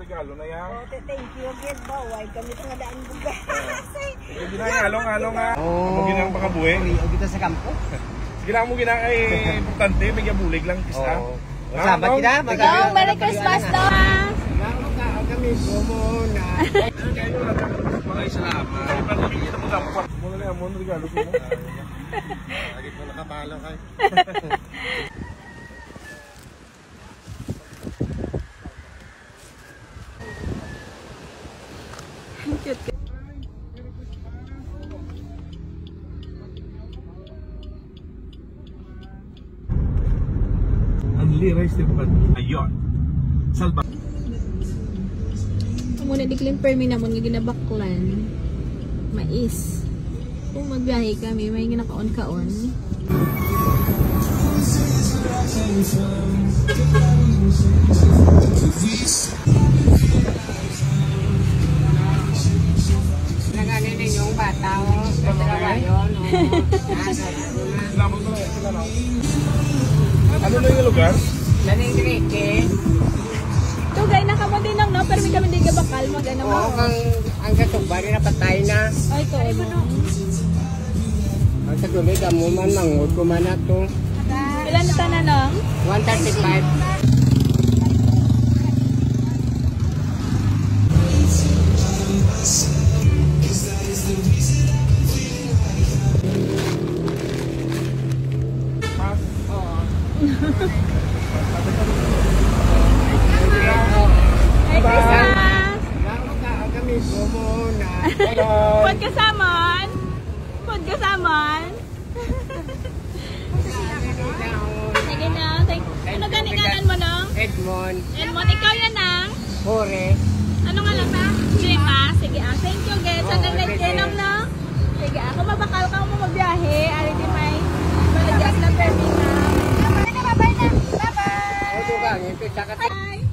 regalo na yan. Oh, thank you again, baway. Kami nga daan buga. Hindi na yung along nga. Amo ginang pakabuhi. O kita sa kampo. Sige lang mo ginang ay importante. May gabulig lang kisa. Salamat kita. Merry Christmas daw. Kami muna. Maraming salamat. Pagkakita mo dapat. Muna na yan, regalo ko mo. Lagi ko nakapalo kay. Cute. Anli rice tripan. Ayun. Salba. Muna dikling permi namon nga ginabaklan. Mais. Kung magbiyahe kami, may ginakaon-kaon. Nanganin yung bata o. Ano na yung lugar? Laning Enrique. Tugay na kamo din lang, no? Pero may kami di ka bakal mag-ano mo. Oo, ang katubari na patay na. Ay, ito, ano? Ang katuloy, damo man, mangod ko man na ito. Ilan na tanan, no? 135. Merry Christmas! Kami muna. Pwede kasaman? Pwede kasaman? Sige na. Ano ganinganan mo, no? Edmond. Edmond, ikaw yan, ang? Hore. Ano nga lang ba? Jema. Sige, thank you, guys. Sa nag-nag-inom, no? Sige, kung mabakal ka mo magbiyahe, ari di may baligas na permit na. Bye-bye na. Bye-bye. Ito ka, ito sakat. Bye.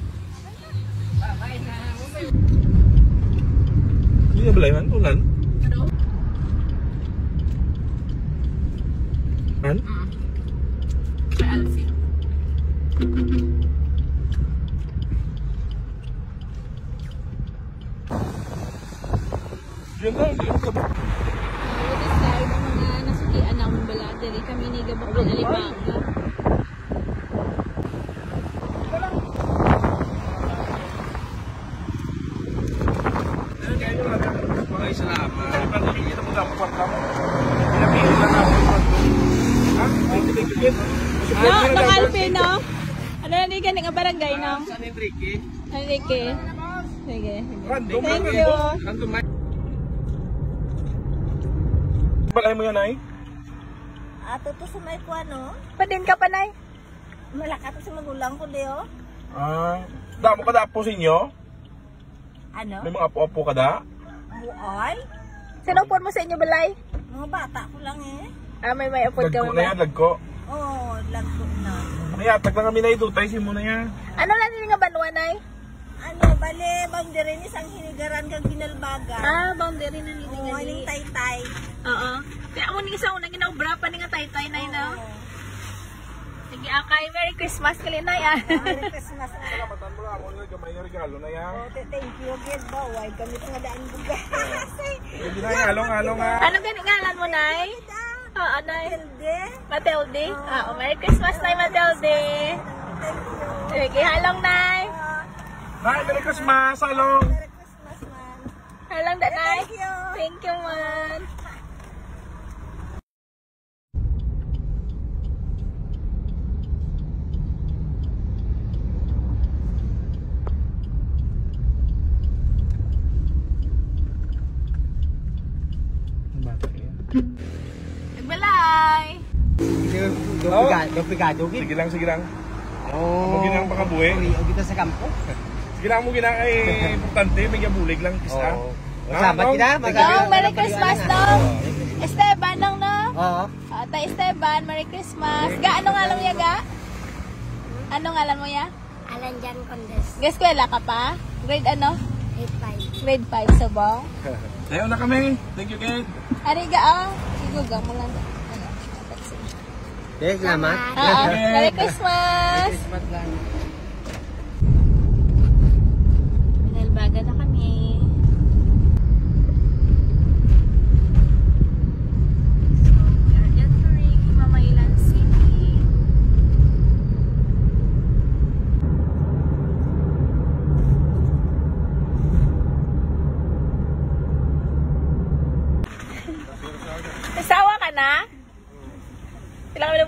Hindi na balayan. Ulan? Ano? An? May Alfie. Diyan na, hindi ka ba? This side, ang mga nasukian ng bala. Dili kami ni Gabakal Alibanga. Maraming salamat. Pagkakita mo dapat mo. Pinapili lang ako. Ha? Nang Alfie, no? Ano na di ka nga barangay, no? San Enrique. Enrique. Sige. Random. Thank you. Random man. Balay mo yan, ay? Ato to sa may kuha, no? Padin ka pa, Nay? Malaka to sa magulang ko, Leo. Damo ka dapo sa inyo? Ano? May mga apo-apo ka da? Buol? Sinupon mo sa inyo, balay? Mga bata ko lang eh. May upod ka Lagko na yan, lagko. Oo, lagko na. Mayatag na kami na itutay, simo na yan. Ano lang din nga banwa, Nay? Ano, bale, boundary ni sang hinigaran kang ginalbaga. Boundary na nila Oo, yung taytay. Oo. Kaya mo ni isa unang ginaubra pa ni nga taytay, Nay, na. Sige, akay. Merry Christmas kali, Nay, Merry Christmas na. Salamatan mo lang ako nga gamay na regalo na yan. Oh, thank you again, baway. Kami nga daan buga. Hindi na yung along nga. Ano ganingalan mo, Nay? Oo, Nay. Hilde. Matilde? Oo, Merry Christmas, Nay, Matilde. Thank you. Sige, halong, Nay. Nay, Merry Christmas, along. Merry Christmas, man. Halong, da, Nay. Thank you. Thank you, man. Nagbalay! Duplikado. Sige lang, sige lang. Oo. Amo ginang pakabuhi. O kita sa kampo. Sige lang mo ginang ay importante. May gabulig lang kisa. Salamat kita. Merry Christmas, dong! Esteban, dong, no? Oo. Tay Esteban, Merry Christmas. Ano nga lang ya, ga? Ano nga lang mo ya? Alan Jan Condes. Eskwela ka pa? Grade ano? Grade 5. Grade 5 sa bong? Tayo na kami. Thank you, Kate. Ariga, igugang mo lang. Salamat. Merry Christmas!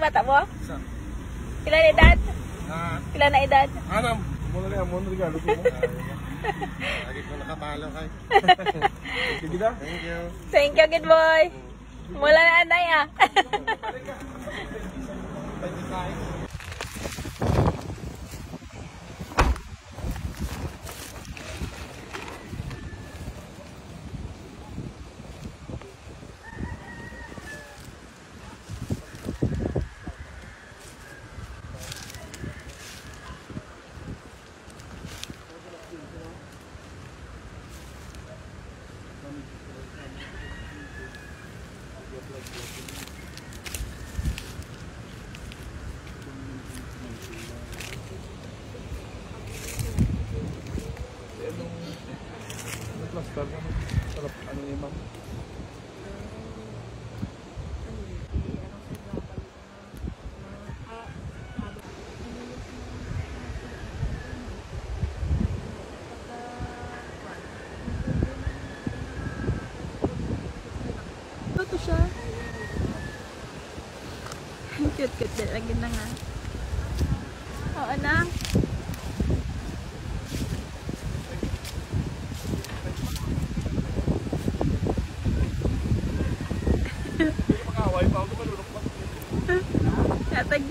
bata mo? Pila na edad? Pila na edad? Anam, muna na regalo ko mo. Lagi ko nakapalo kay. Sige na. Thank you. Thank you, good boy. Mula na anay ah. Sarap ano ni ma'am. Ito siya. Cute lagi na nga. Oo na. Makaway pa ako malulok pa. Katag.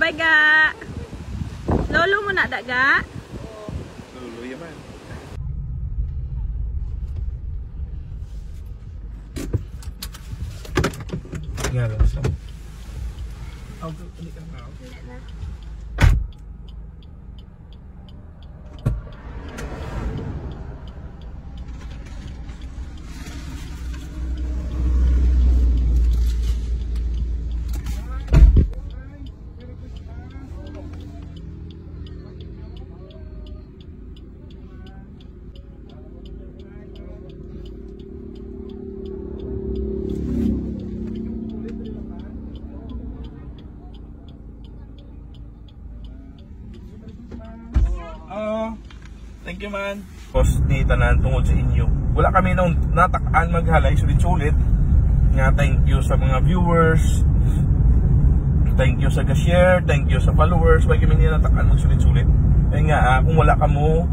Bye ga. Lolo mo na daga. Lolo yaman. Nga lang sa. Okay, hindi ka na. Thank you man. Post ni tanan tungod sa inyo. Wala kami nung natakaan maghalay sulit-sulit. Nga thank you sa mga viewers. Thank you sa ka-share, thank you sa followers. Wala kami nila natakaan magsulit-sulit. Kaya nga kung wala ka mo,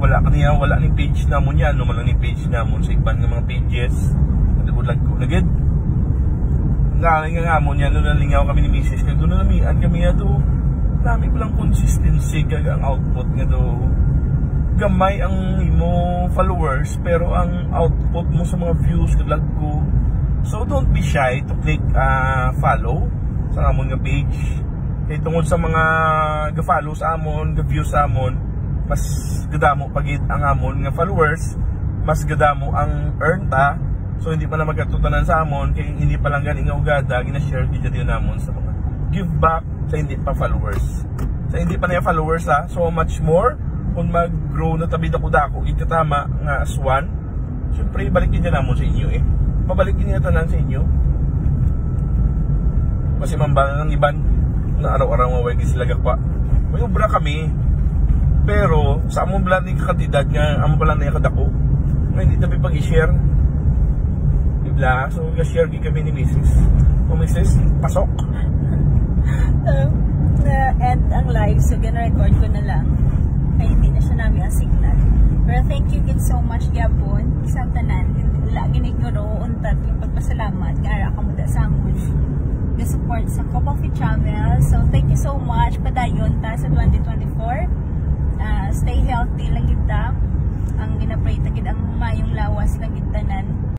wala ni page namon yan, no man lang ni page namon sa ibang mga pages. Nagbulag ko nagid. Nga mo yan, no nalingaw kami ni Mrs. Kaya doon na namian kami nga do. Dami ko lang consistency kag ang output nga do. Gamay ang imo followers pero ang output mo sa mga views kalag ko. So don't be shy to click follow sa amon nga page. Kay tungod sa mga ga-follow sa amon, ga-view sa amon, mas gadamo pagit ang amon nga followers, mas gadamo ang earn ta. So hindi pa na magkatutanan sa amon kay hindi pa lang ganing nga ugada gina-share video din namon sa mga give back sa hindi pa followers. Sa hindi pa na followers so much more kung mag-grow na tabi dako-dako itatama nga aswan, syempre balikin niya namon sa inyo pabalikin niya tanan sa inyo kasi mambangan ng iban na araw-araw mawag sila gakpa may ubra kami pero sa among plan ni kakatidad nga among plan na kadako nga hindi tabi pag-i-share dibla so i-share kami ni Mrs. o Mrs. pasok na-end ang live so gana-record ko na lang ay hindi na siya namin ang signal. Pero thank you again so much Gabon sa tanan. Lagi naignoro untad yung pagpasalamat kaya ka mo da sa amon. The support sa Coffee Travel. So thank you so much padayon ta sa 2024. Stay healthy lang kita. Ang ginapray tagid ang mayong lawas lang gitanan.